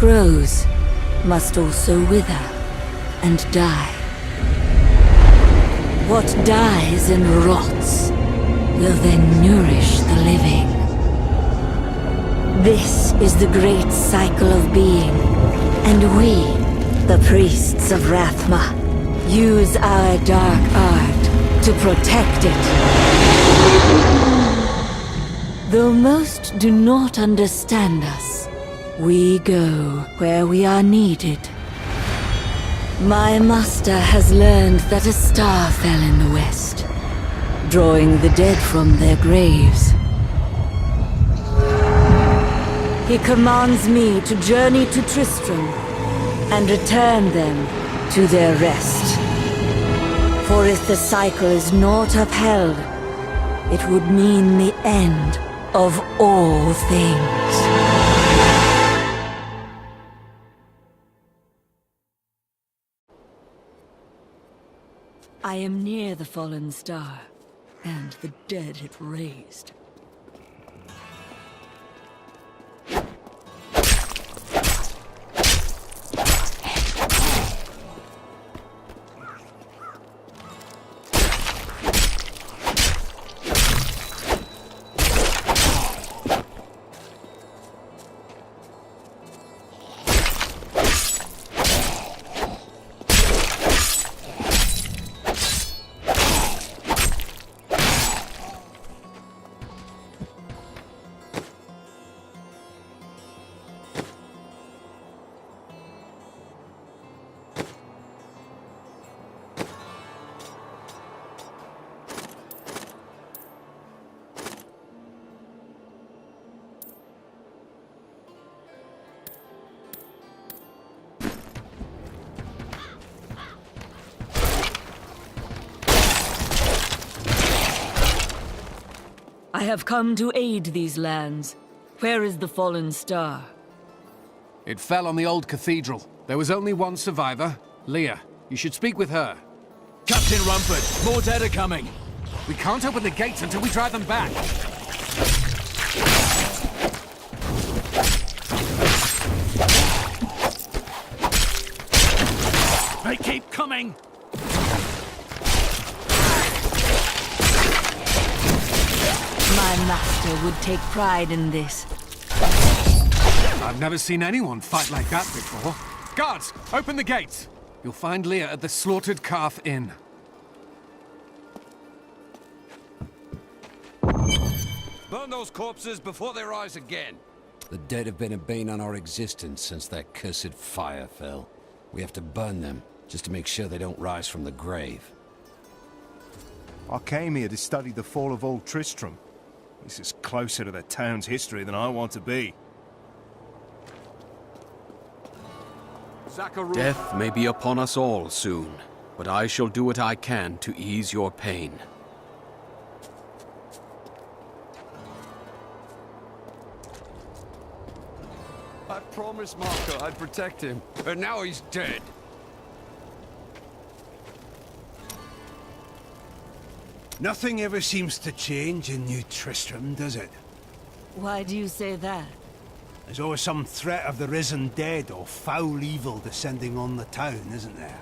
grows must also wither and die. What dies and rots will then nourish the living. This is the great cycle of being, and we, the priests of Rathma, use our dark art to protect it. Though most do not understand us, we go where we are needed. My master has learned that a star fell in the west, drawing the dead from their graves. He commands me to journey to Tristram and return them to their rest. For if the cycle is not upheld, it would mean the end of all things. I am near the fallen star, and the dead it raised. I have come to aid these lands. Where is the fallen star? It fell on the old cathedral. There was only one survivor, Leah. You should speak with her. Captain Rumford, more dead are coming. We can't open the gates until we drive them back. They keep coming! My master would take pride in this. I've never seen anyone fight like that before. Guards, open the gates! You'll find Leah at the Slaughtered Calf Inn. Burn those corpses before they rise again. The dead have been a bane on our existence since that cursed fire fell. We have to burn them, just to make sure they don't rise from the grave. I came here to study the fall of Old Tristram. This is closer to the town's history than I want to be. Death may be upon us all soon, but I shall do what I can to ease your pain. I promised Marco I'd protect him, but now he's dead. Nothing ever seems to change in New Tristram, does it? Why do you say that? There's always some threat of the risen dead or foul evil descending on the town, isn't there?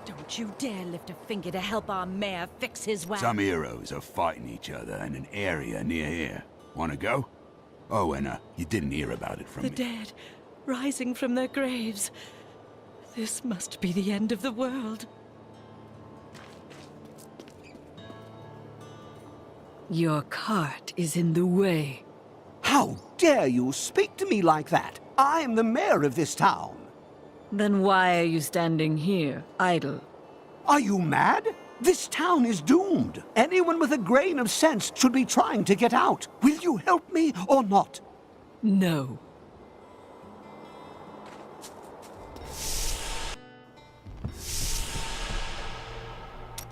Don't you dare lift a finger to help our mayor fix his wagon. Some heroes are fighting each other in an area near here. Wanna go? Oh, and you didn't hear about it from me. The dead, rising from their graves. This must be the end of the world. Your cart is in the way. How dare you speak to me like that? I am the mayor of this town. Then why are you standing here, idle? Are you mad? This town is doomed. Anyone with a grain of sense should be trying to get out. Will you help me or not? No.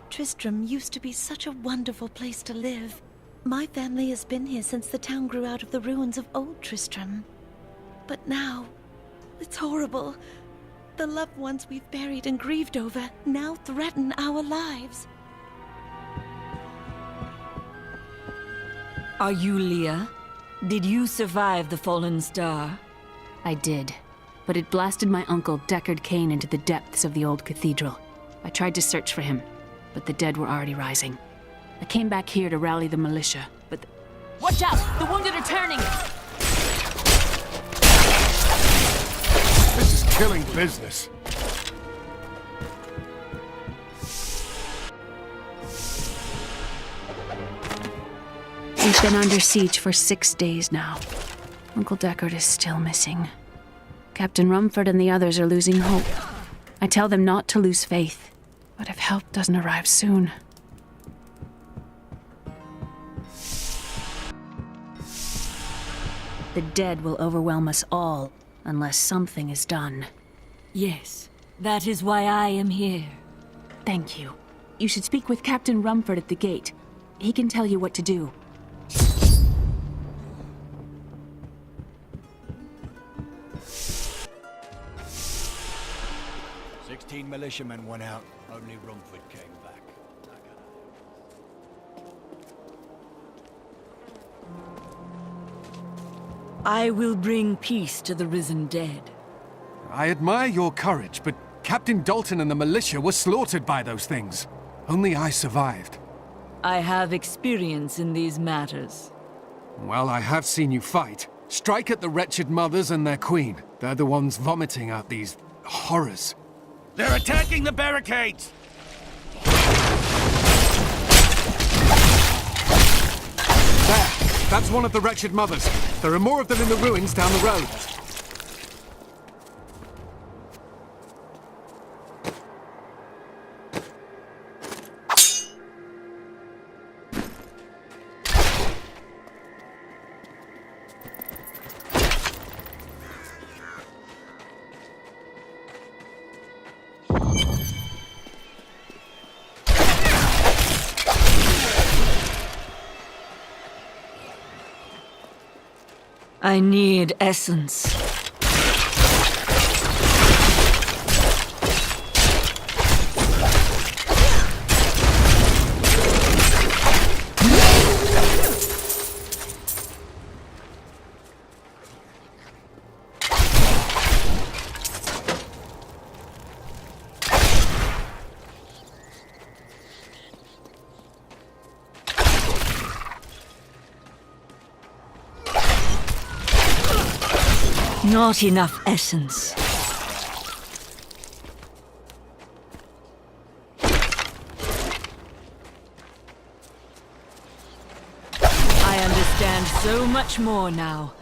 Tristram used to be such a wonderful place to live. My family has been here since the town grew out of the ruins of old Tristram. But now, it's horrible. The loved ones we've buried and grieved over now threaten our lives. Are you Leah? Did you survive the fallen star? I did. But it blasted my uncle, Deckard Cain, into the depths of the old cathedral. I tried to search for him, but the dead were already rising. I came back here to rally the militia, but... Watch out! The wounded are turning! This is killing business. We've been under siege for 6 days now. Uncle Deckard is still missing. Captain Rumford and the others are losing hope. I tell them not to lose faith, but if help doesn't arrive soon... the dead will overwhelm us all, unless something is done. Yes, that is why I am here. Thank you. You should speak with Captain Rumford at the gate. He can tell you what to do. 16 militiamen went out. Only Rumford came back. I will bring peace to the risen dead. I admire your courage, but Captain Dalton and the militia were slaughtered by those things. Only I survived. I have experience in these matters. Well, I have seen you fight. Strike at the wretched mothers and their queen. They're the ones vomiting out these horrors. They're attacking the barricades! There! That's one of the wretched mothers. There are more of them in the ruins down the road. I need essence. Not enough essence. I understand so much more now.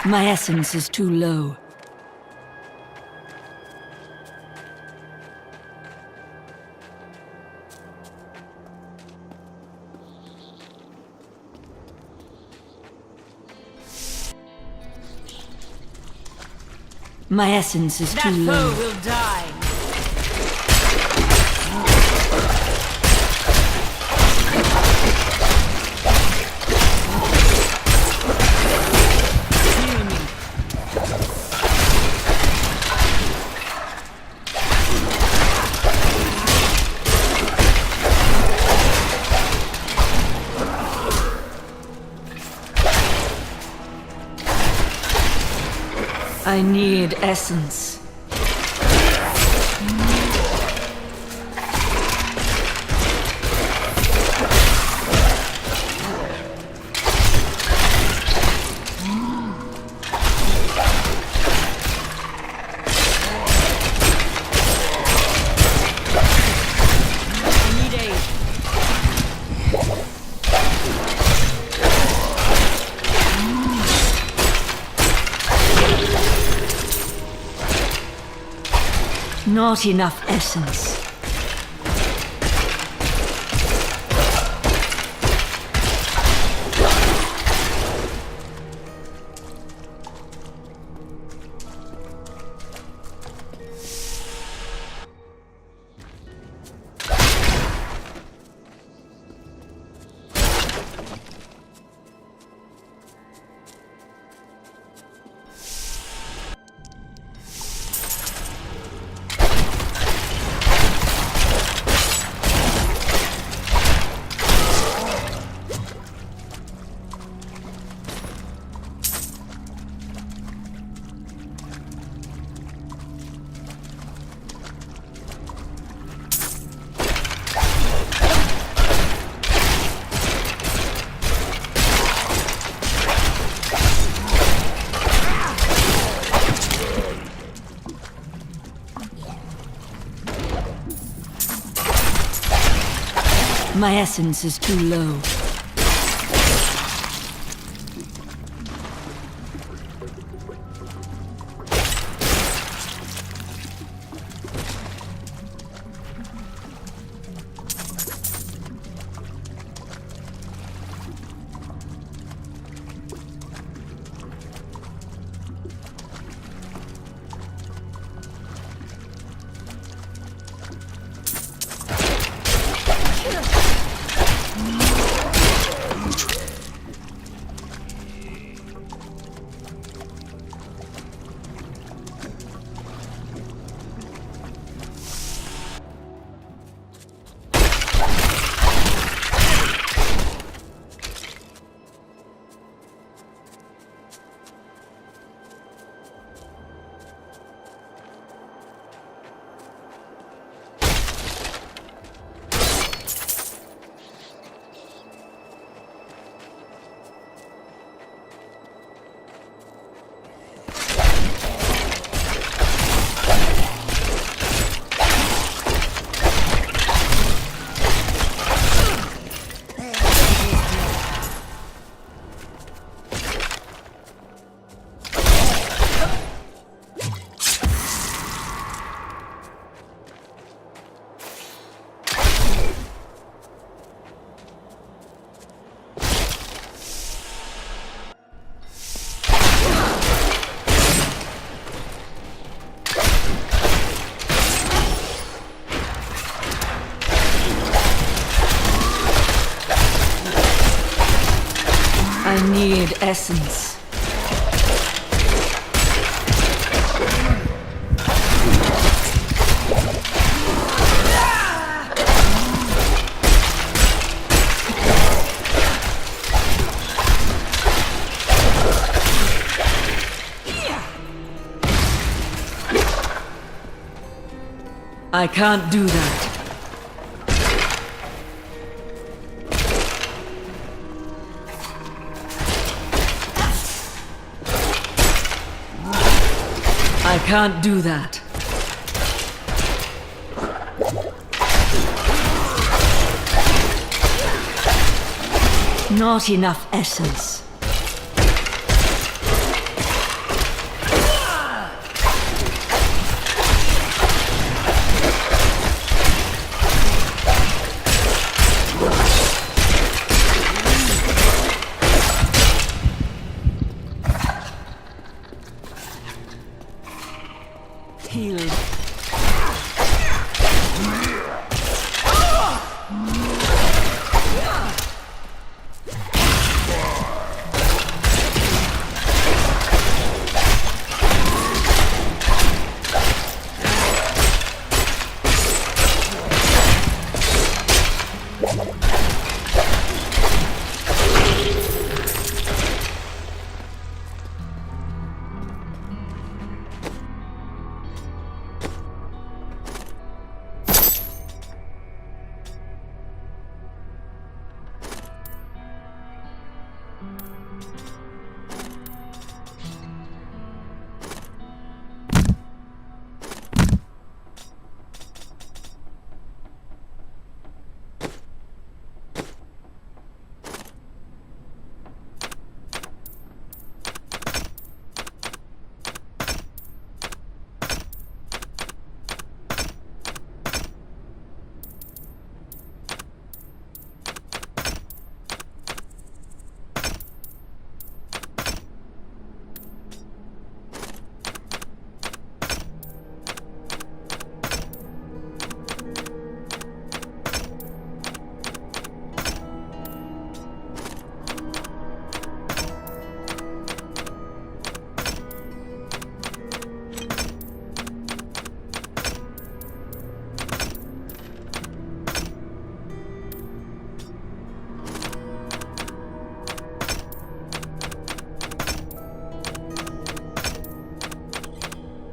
My essence is too low. My essence is too low. That foe will die. I need essence. Not enough essence. My essence is too low. I need essence. I can't do that. I can't do that. Not enough essence. Healed.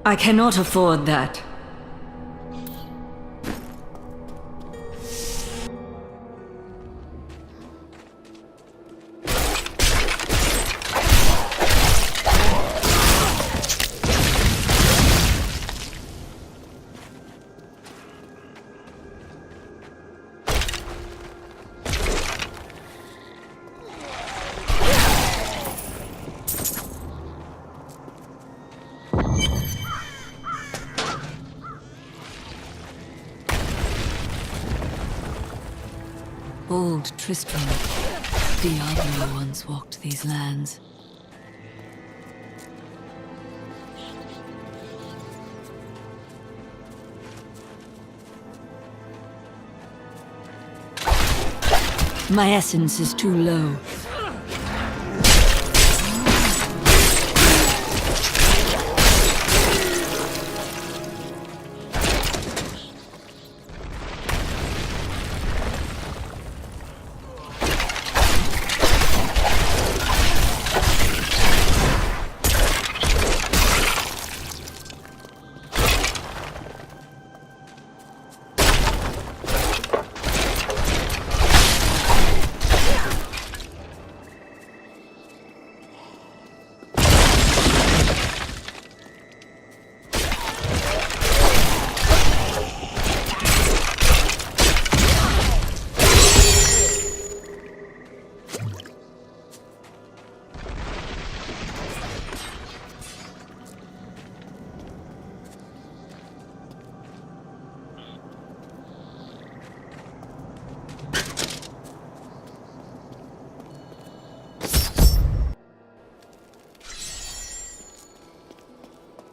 I cannot afford that. Old Tristram. Diablo once walked these lands. My essence is too low.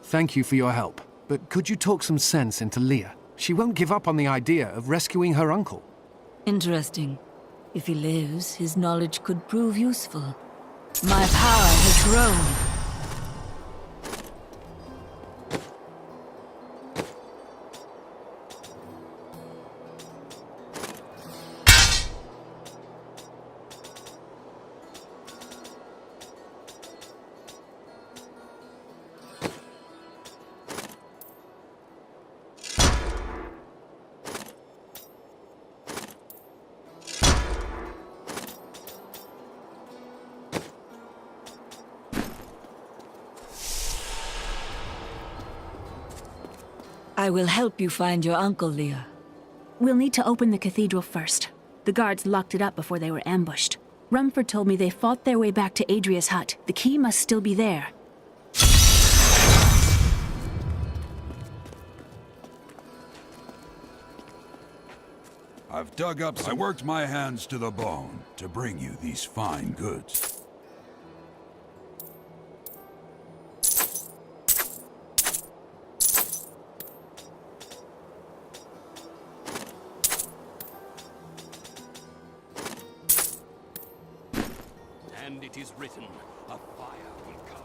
Thank you for your help, but could you talk some sense into Leah? She won't give up on the idea of rescuing her uncle. Interesting. If he lives, his knowledge could prove useful. My power has grown. I will help you find your uncle, Leah. We'll need to open the cathedral first. The guards locked it up before they were ambushed. Rumford told me they fought their way back to Adria's hut. The key must still be there. I've dug up some... I worked my hands to the bone to bring you these fine goods. And it is written, a fire will come.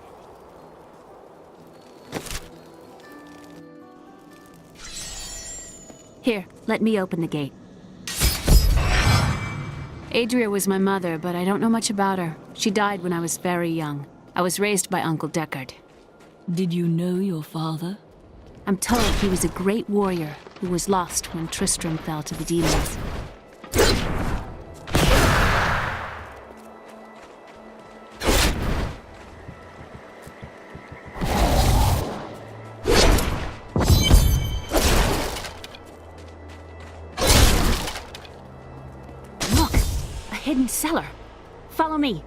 Here, let me open the gate. Adria was my mother, but I don't know much about her. She died when I was very young. I was raised by Uncle Deckard. Did you know your father? I'm told he was a great warrior who was lost when Tristram fell to the demons. Hidden cellar. Follow me.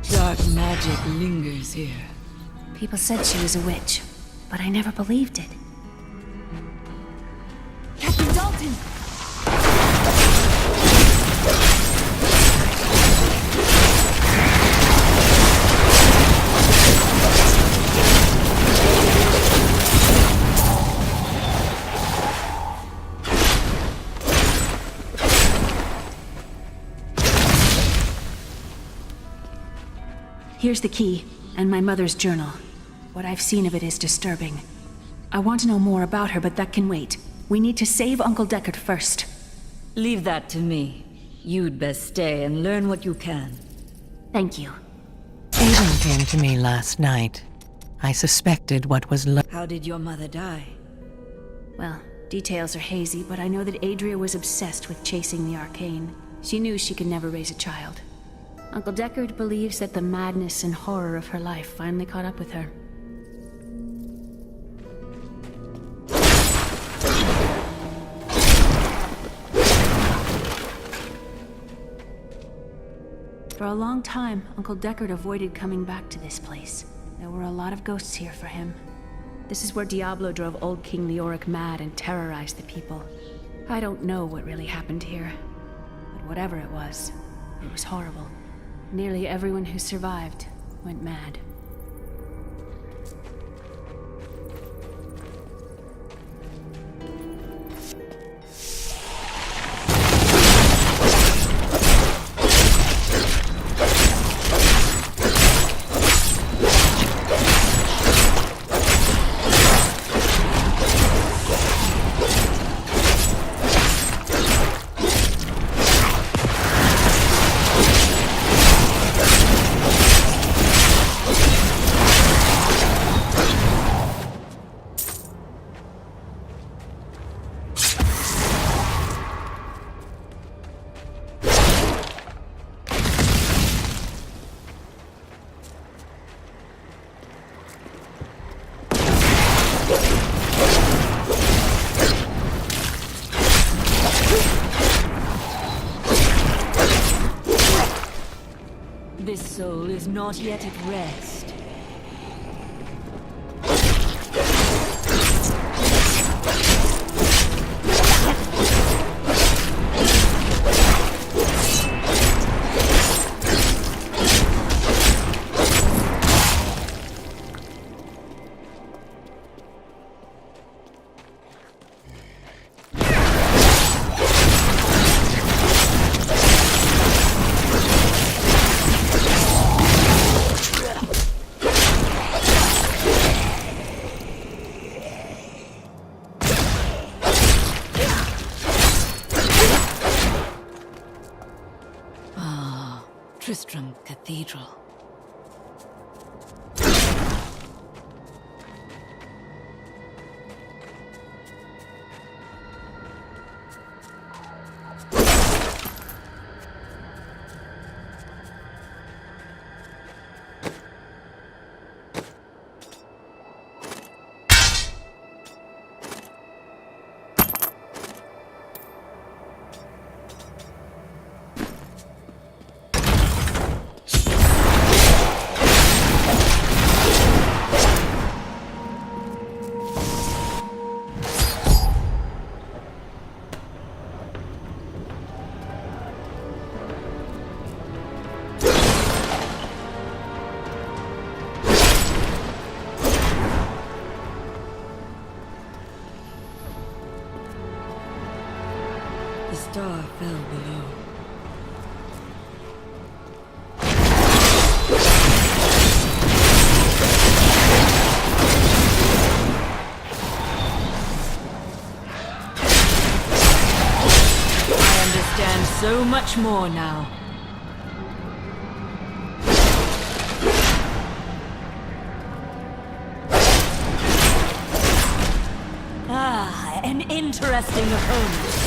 Dark magic lingers here. People said she was a witch, but I never believed it. Captain Dalton! Here's the key, and my mother's journal. What I've seen of it is disturbing. I want to know more about her, but that can wait. We need to save Uncle Deckard first. Leave that to me. You'd best stay and learn what you can. Thank you. Aiden came to me last night. I suspected what was How did your mother die? Well, details are hazy, but I know that Adria was obsessed with chasing the arcane. She knew she could never raise a child. Uncle Deckard believes that the madness and horror of her life finally caught up with her. For a long time, Uncle Deckard avoided coming back to this place. There were a lot of ghosts here for him. This is where Diablo drove old King Leoric mad and terrorized the people. I don't know what really happened here, but whatever it was horrible. Nearly everyone who survived went mad. This soul is not yet at rest. Tristram Cathedral. The star fell below. I understand so much more now. Ah, an interesting opponent.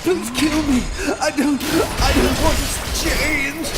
Please kill me! I don't want to change!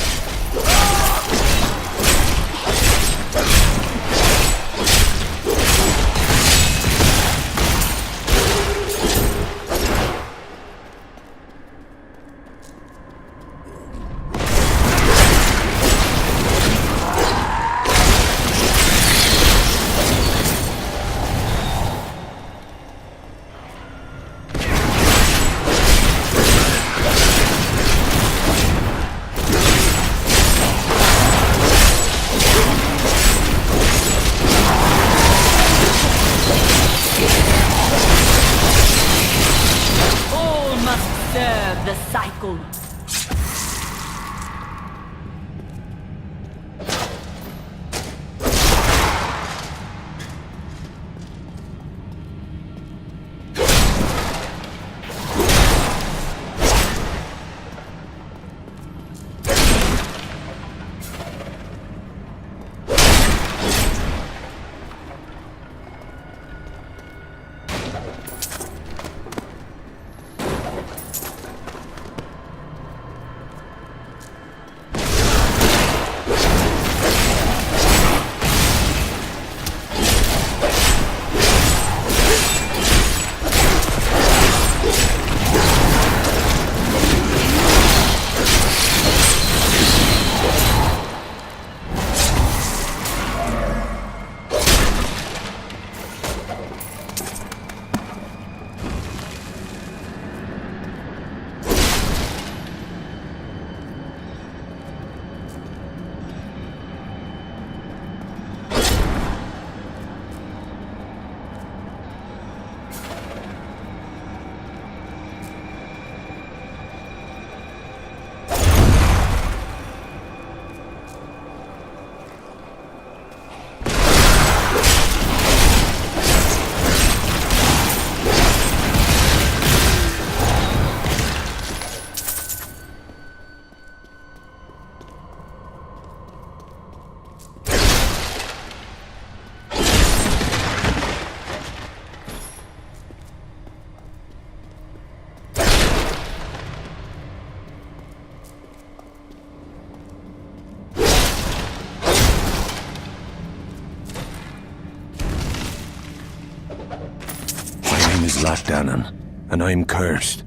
Latdanan, and I'm cursed.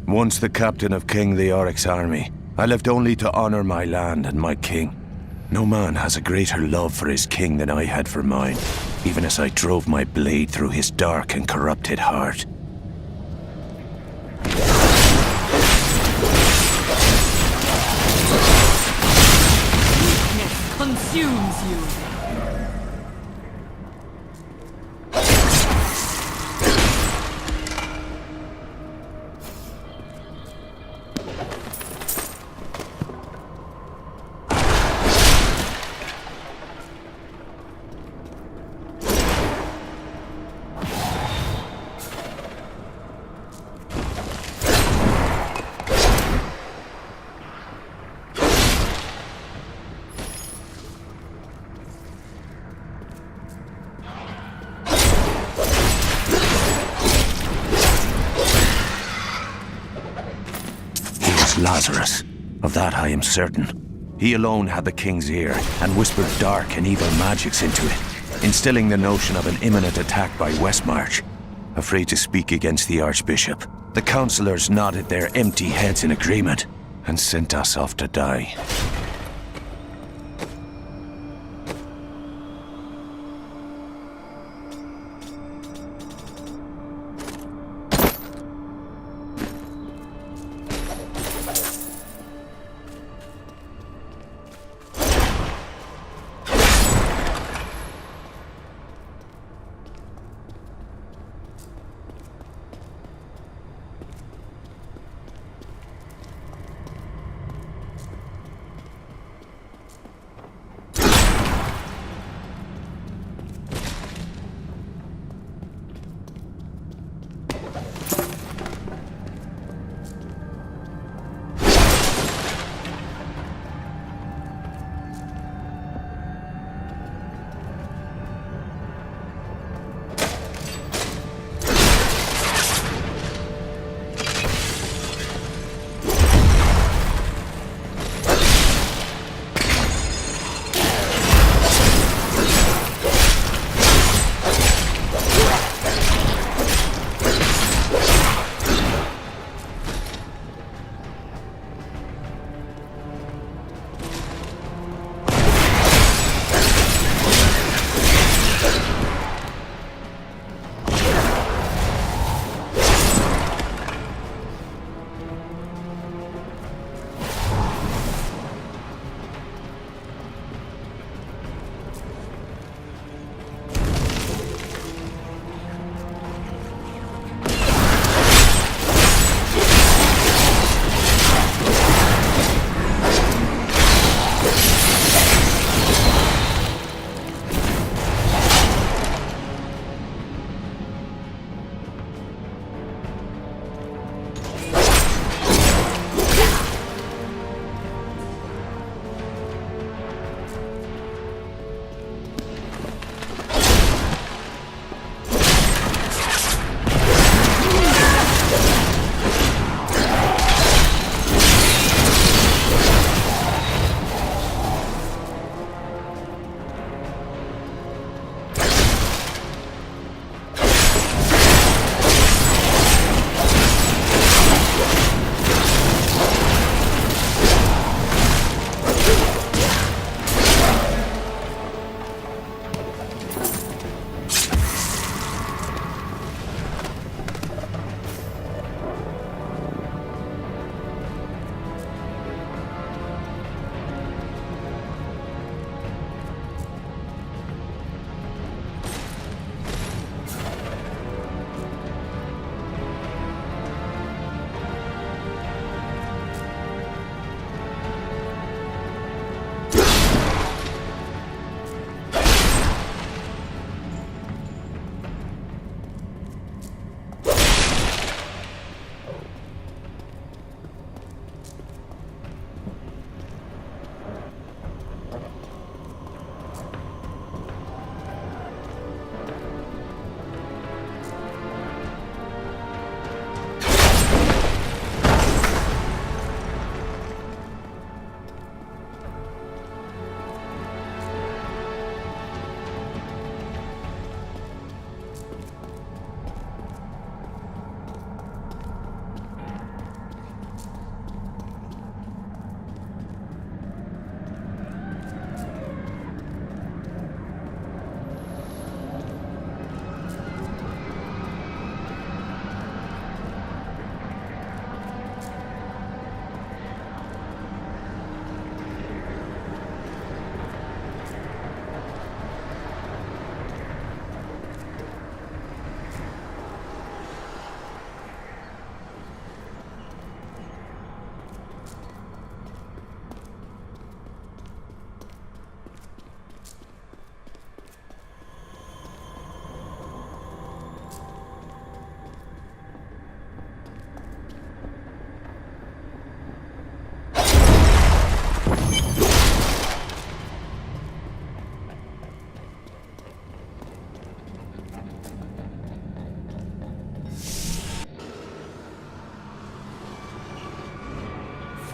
Once the captain of King Leoric's army, I lived only to honor my land and my king. No man has a greater love for his king than I had for mine, even as I drove my blade through his dark and corrupted heart. Weakness consumes you. Lazarus. Of that I am certain. He alone had the king's ear and whispered dark and evil magics into it, instilling the notion of an imminent attack by Westmarch. Afraid to speak against the Archbishop, the councillors nodded their empty heads in agreement and sent us off to die.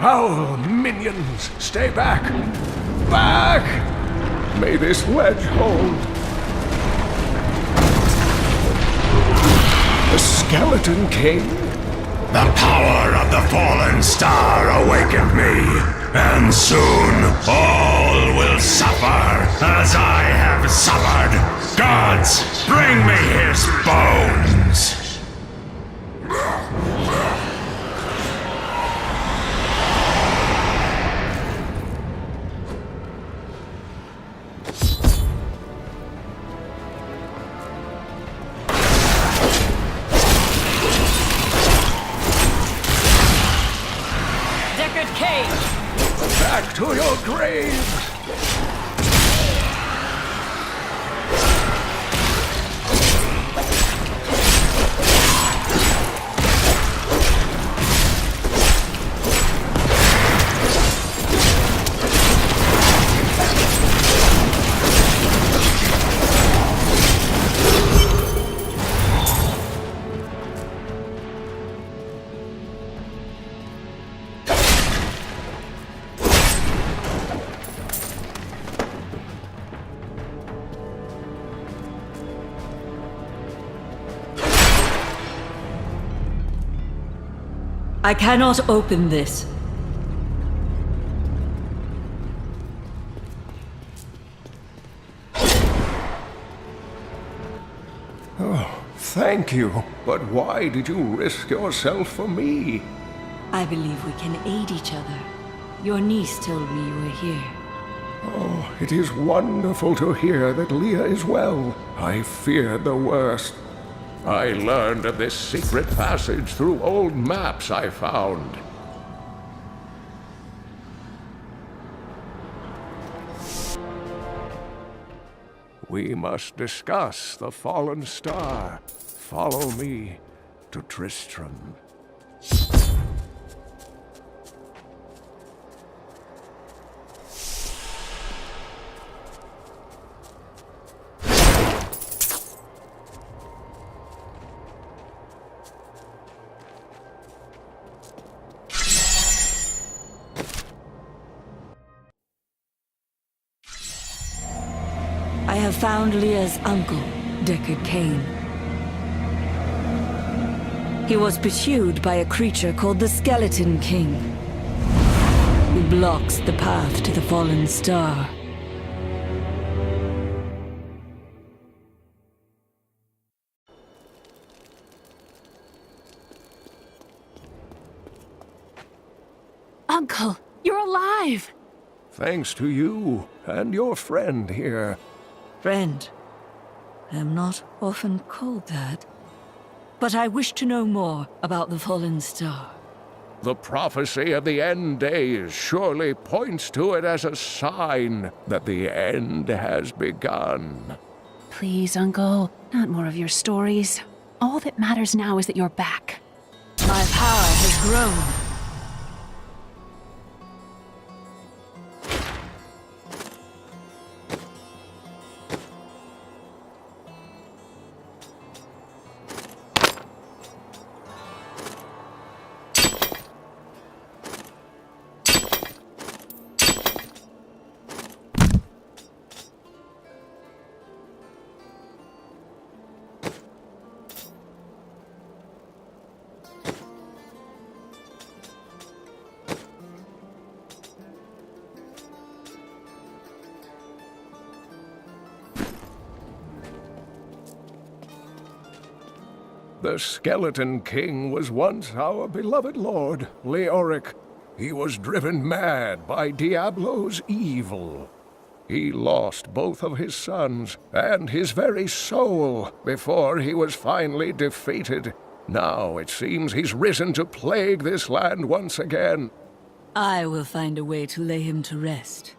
Foul minions, stay back! Back! May this wedge hold. The Skeleton King? The power of the fallen star awakened me, and soon all will suffer as I have suffered. Gods, bring me his bones! Back to your graves! I cannot open this. Oh, thank you. But why did you risk yourself for me? I believe we can aid each other. Your niece told me you were here. Oh, it is wonderful to hear that Leah is well. I feared the worst. I learned of this secret passage through old maps I found. We must discuss the fallen star. Follow me to Tristram. I have found Leah's uncle, Deckard Cain. He was pursued by a creature called the Skeleton King, who blocks the path to the fallen star. Uncle, you're alive! Thanks to you and your friend here. Friend, I am not often called that. But I wish to know more about the fallen star. The prophecy of the end days surely points to it as a sign that the end has begun. Please, Uncle, not more of your stories. All that matters now is that you're back. My power has grown. The Skeleton King was once our beloved lord, Leoric. He was driven mad by Diablo's evil. He lost both of his sons and his very soul before he was finally defeated. Now it seems he's risen to plague this land once again. I will find a way to lay him to rest.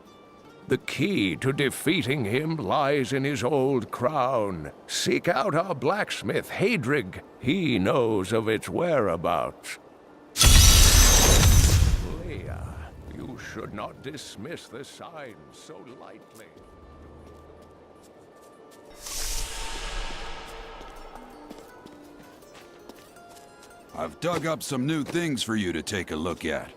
The key to defeating him lies in his old crown. Seek out our blacksmith, Hadrig. He knows of its whereabouts. Leah, you should not dismiss the signs so lightly. I've dug up some new things for you to take a look at.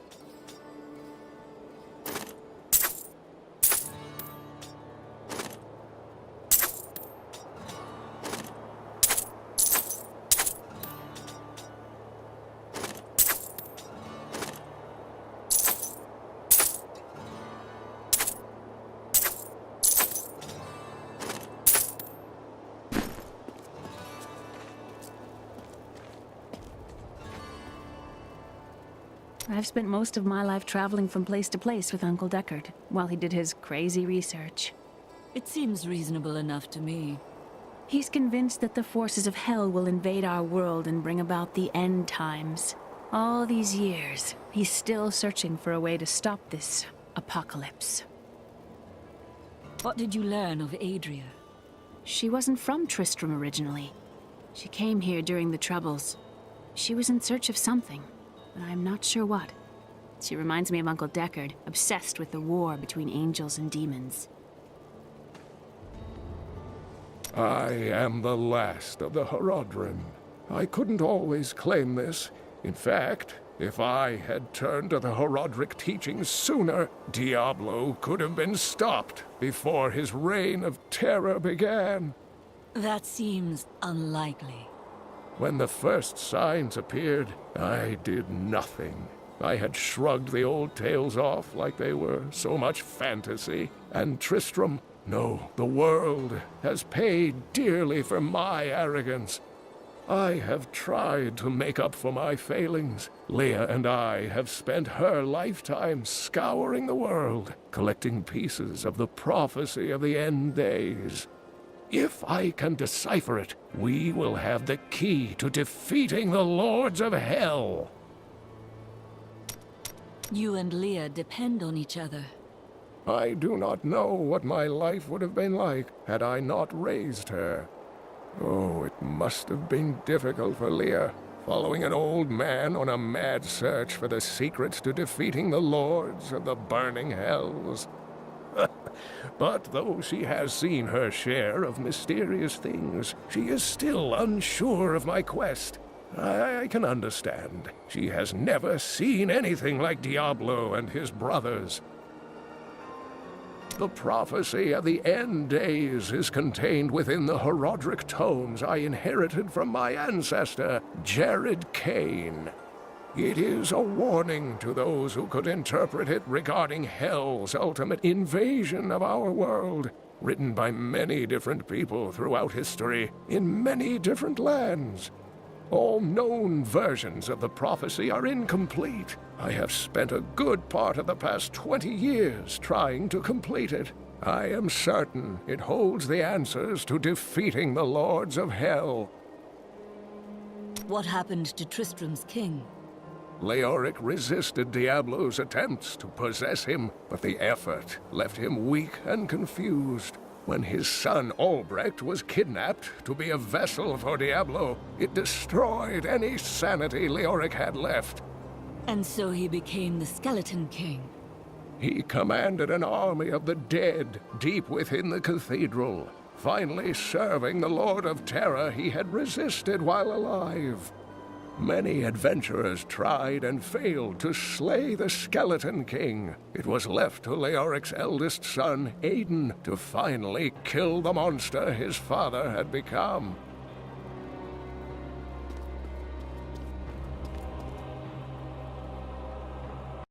I've spent most of my life traveling from place to place with Uncle Deckard, while he did his crazy research. It seems reasonable enough to me. He's convinced that the forces of hell will invade our world and bring about the end times. All these years, he's still searching for a way to stop this apocalypse. What did you learn of Adria? She wasn't from Tristram originally. She came here during the Troubles. She was in search of something, but I'm not sure what. She reminds me of Uncle Deckard, obsessed with the war between angels and demons. I am the last of the Horodrim. I couldn't always claim this. In fact, if I had turned to the Horodric teachings sooner, Diablo could have been stopped before his reign of terror began. That seems unlikely. When the first signs appeared, I did nothing. I had shrugged the old tales off like they were so much fantasy, and Tristram, no, the world, has paid dearly for my arrogance. I have tried to make up for my failings. Leah and I have spent her lifetime scouring the world, collecting pieces of the prophecy of the end days. If I can decipher it, we will have the key to defeating the Lords of Hell. You and Leah depend on each other. I do not know what my life would have been like had I not raised her. Oh, it must have been difficult for Leah, following an old man on a mad search for the secrets to defeating the Lords of the Burning Hells. But though she has seen her share of mysterious things, she is still unsure of my quest. I can understand. She has never seen anything like Diablo and his brothers. The prophecy of the end days is contained within the Horodric tomes I inherited from my ancestor, Jared Kane. It is a warning to those who could interpret it regarding Hell's ultimate invasion of our world, written by many different people throughout history, in many different lands. All known versions of the prophecy are incomplete. I have spent a good part of the past 20 years trying to complete it. I am certain it holds the answers to defeating the Lords of Hell. What happened to Tristram's king? Leoric resisted Diablo's attempts to possess him, but the effort left him weak and confused. When his son Albrecht was kidnapped to be a vessel for Diablo, it destroyed any sanity Leoric had left. And so he became the Skeleton King. He commanded an army of the dead deep within the cathedral, finally serving the Lord of Terror he had resisted while alive. Many adventurers tried and failed to slay the Skeleton King. It was left to Leoric's eldest son, Aiden, to finally kill the monster his father had become.